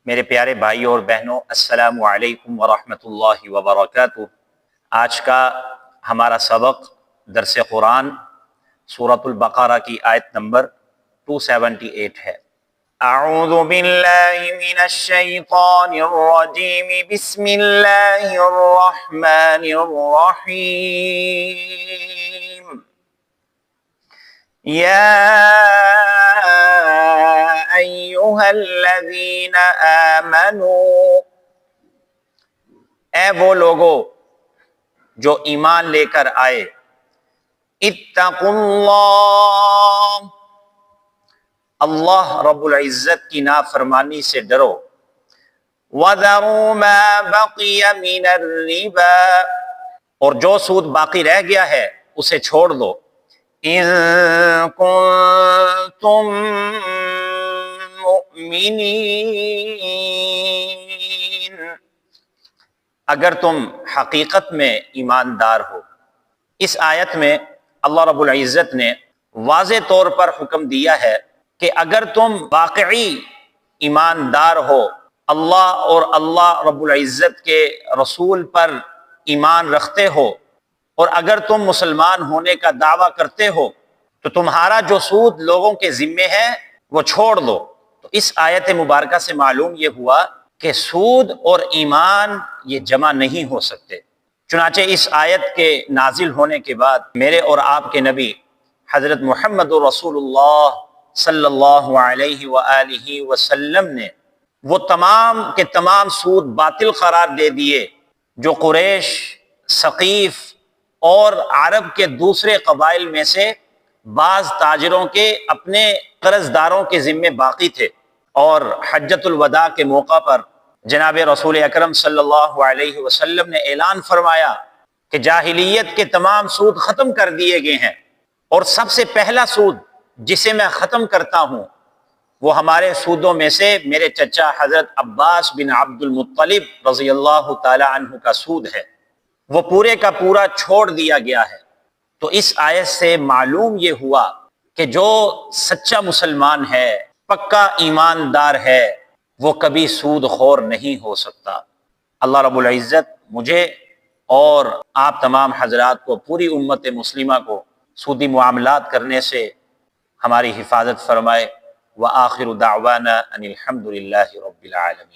میرے پیارے بھائیوں اور بہنوں، السلام علیکم ورحمۃ اللہ وبرکاتہ۔ آج کا ہمارا سبق درس قرآن سورۃ البقرہ کی آیت نمبر 278 ہے۔ اعوذ باللہ من الشیطان الرجیم، بسم اللہ الرحمن الرحیم۔ یا ایھا الذین آمنوا، اے وہ لوگو جو ایمان لے کر آئے، اتقوا اللہ، اللہ رب العزت کی نافرمانی سے ڈرو، وذروا ما بقی من الربا، اور جو سود باقی رہ گیا ہے اسے چھوڑ دو، ان کنتم مؤمنین، اگر تم حقیقت میں ایماندار ہو۔ اس آیت میں اللہ رب العزت نے واضح طور پر حکم دیا ہے کہ اگر تم واقعی ایماندار ہو، اللہ اور اللہ رب العزت کے رسول پر ایمان رکھتے ہو، اور اگر تم مسلمان ہونے کا دعویٰ کرتے ہو، تو تمہارا جو سود لوگوں کے ذمے ہے وہ چھوڑ دو۔ تو اس آیت مبارکہ سے معلوم یہ ہوا کہ سود اور ایمان یہ جمع نہیں ہو سکتے۔ چنانچہ اس آیت کے نازل ہونے کے بعد میرے اور آپ کے نبی حضرت محمد رسول اللہ صلی اللہ علیہ وآلہ وسلم نے وہ تمام کے تمام سود باطل قرار دے دیے جو قریش، ثقیف اور عرب کے دوسرے قبائل میں سے بعض تاجروں کے اپنے قرض داروں کے ذمے باقی تھے۔ اور حجۃ الوداع کے موقع پر جناب رسول اکرم صلی اللہ علیہ وسلم نے اعلان فرمایا کہ جاہلیت کے تمام سود ختم کر دیے گئے ہیں، اور سب سے پہلا سود جسے میں ختم کرتا ہوں وہ ہمارے سودوں میں سے میرے چچا حضرت عباس بن عبد المطلب رضی اللہ تعالی عنہ کا سود ہے، وہ پورے کا پورا چھوڑ دیا گیا ہے۔ تو اس آیت سے معلوم یہ ہوا کہ جو سچا مسلمان ہے، پکا ایماندار ہے، وہ کبھی سود خور نہیں ہو سکتا۔ اللہ رب العزت مجھے اور آپ تمام حضرات کو، پوری امت مسلمہ کو سودی معاملات کرنے سے ہماری حفاظت فرمائے۔ وآخر دعوانا ان الحمد للہ رب العالمین۔